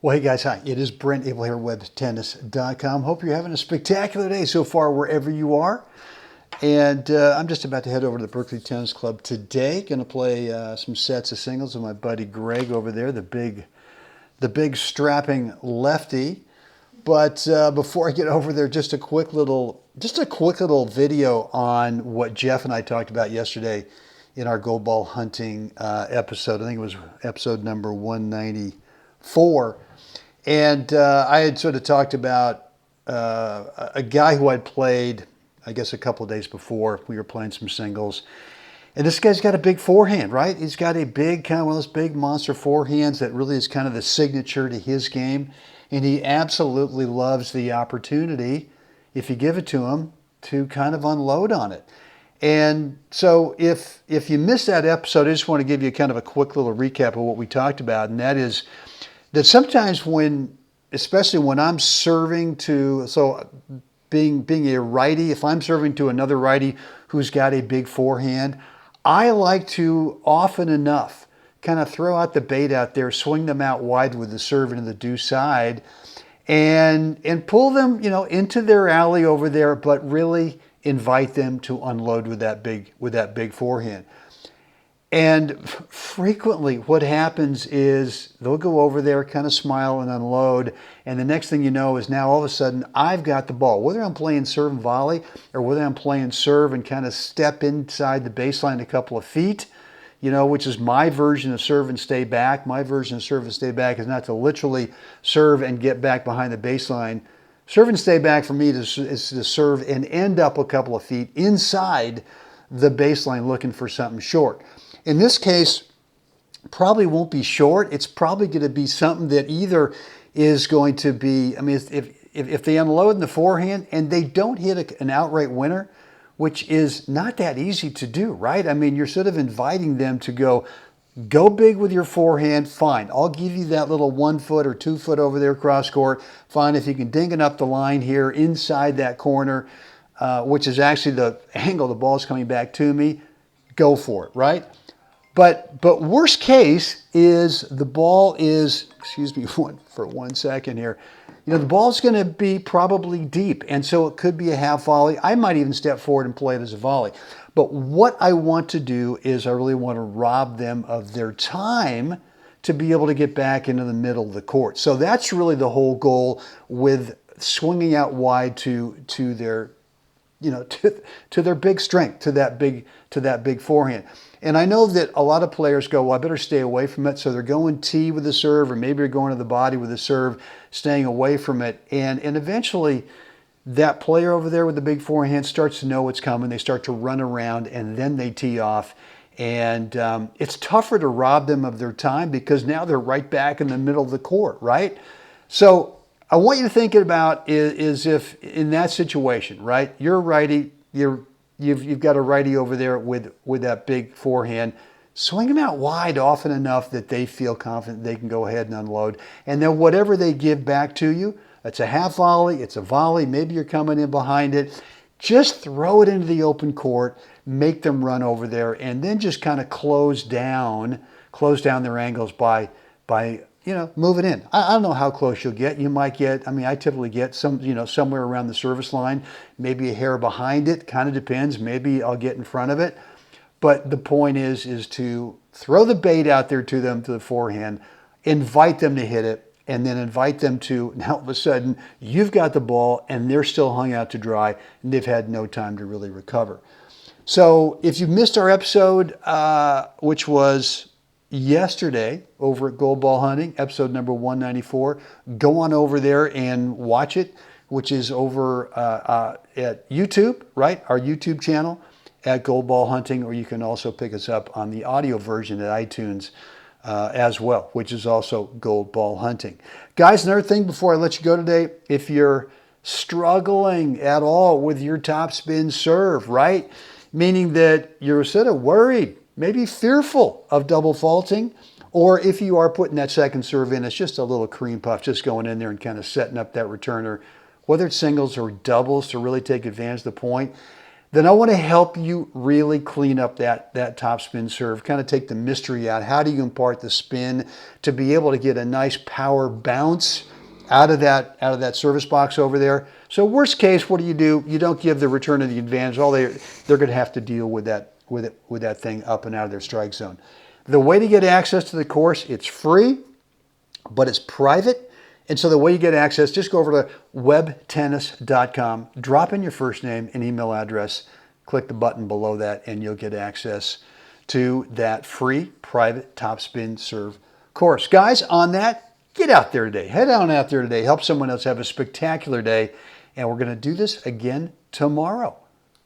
Well, hey guys, hi. It is Brent Abel here, WebTennis.com. Hope you're having a spectacular day so far wherever you are. And I'm just about to head over to the Berkeley Tennis Club today. Going to play some sets of singles with my buddy Greg over there, the big strapping lefty. But before I get over there, just a quick little video on what Jeff and I talked about yesterday in our gold ball hunting episode. I think it was episode number 194. And I had sort of talked about a guy who I'd played, I guess, a couple of days before. We were playing some singles. And this guy's got a big forehand, right? He's got a big, kind of one of those big monster forehands that really is kind of the signature to his game. And he absolutely loves the opportunity, if you give it to him, to kind of unload on it. And so if you missed that episode, I just want to give you kind of a quick little recap of what we talked about. And that is that sometimes especially when I'm serving to, so being a righty, if I'm serving to another righty who's got a big forehand, I like to often enough kind of throw out the bait out there, swing them out wide with the serve into the deuce side, and pull them, into their alley over there, but really invite them to unload with that big forehand. And frequently what happens is they'll go over there, kind of smile and unload, and the next thing you know is now all of a sudden I've got the ball. Whether I'm playing serve and volley or whether I'm playing serve and kind of step inside the baseline a couple of feet, which is my version of serve and stay back. My version of serve and stay back is not to literally serve and get back behind the baseline. Serve and stay back for me is to serve and end up a couple of feet inside the baseline looking for something short. In this case, probably won't be short. It's probably going to be something that either is going to be, if they unload in the forehand and they don't hit an outright winner, which is not that easy to do, right? You're sort of inviting them to go big with your forehand. Fine, I'll give you that little 1 foot or 2 foot over there cross court. Fine, if you can ding it up the line here inside that corner, which is actually the angle the ball's coming back to me, go for it, right? But worst case is the ball is, excuse me for 1 second here, the ball's going to be probably deep, and so it could be a half volley. I might even step forward and play it as a volley. But what I want to do is I really want to rob them of their time to be able to get back into the middle of the court. So that's really the whole goal with swinging out wide to their, to their big strength, to that big forehand. And I know that a lot of players go, well, I better stay away from it. So they're going T with the serve, or maybe they're going to the body with the serve, staying away from it. And eventually that player over there with the big forehand starts to know what's coming. They start to run around and then they tee off. And it's tougher to rob them of their time because now they're right back in the middle of the court, right? So I want you to think about is if in that situation, right, you're a righty, you've got a righty over there with that big forehand, swing them out wide often enough that they feel confident they can go ahead and unload. And then whatever they give back to you, it's a half volley, it's a volley, maybe you're coming in behind it, just throw it into the open court, make them run over there, and then just kind of close down their angles by moving in. I don't know how close you'll get. You might get, I typically get somewhere around the service line, maybe a hair behind it, kind of depends. Maybe I'll get in front of it. But the point is to throw the bait out there to them, to the forehand, invite them to hit it, and then invite them to, now all of a sudden, you've got the ball and they're still hung out to dry and they've had no time to really recover. So if you missed our episode, which was yesterday over at Gold Ball Hunting, episode number 194, go on over there and watch it, which is over at YouTube, right? Our YouTube channel at Gold Ball Hunting, or you can also pick us up on the audio version at iTunes as well, which is also Gold Ball Hunting. Guys, another thing before I let you go today, if you're struggling at all with your topspin serve, right? Meaning that you're sort of worried, maybe fearful of double faulting, or if you are putting that second serve in, it's just a little cream puff, just going in there and kind of setting up that returner, whether it's singles or doubles to really take advantage of the point. then I want to help you really clean up that topspin serve, kind of take the mystery out. How do you impart the spin to be able to get a nice power bounce out of that service box over there? So worst case, what do? You don't give the return of the advantage. They're going to have to deal with that thing up and out of their strike zone. The way to get access to the course, it's free, but it's private. And so the way you get access, just go over to WebTennis.com, drop in your first name and email address, click the button below that, and you'll get access to that free private topspin serve course. Guys, on that, get out there today. Head on out there today. Help someone else have a spectacular day. And we're going to do this again tomorrow.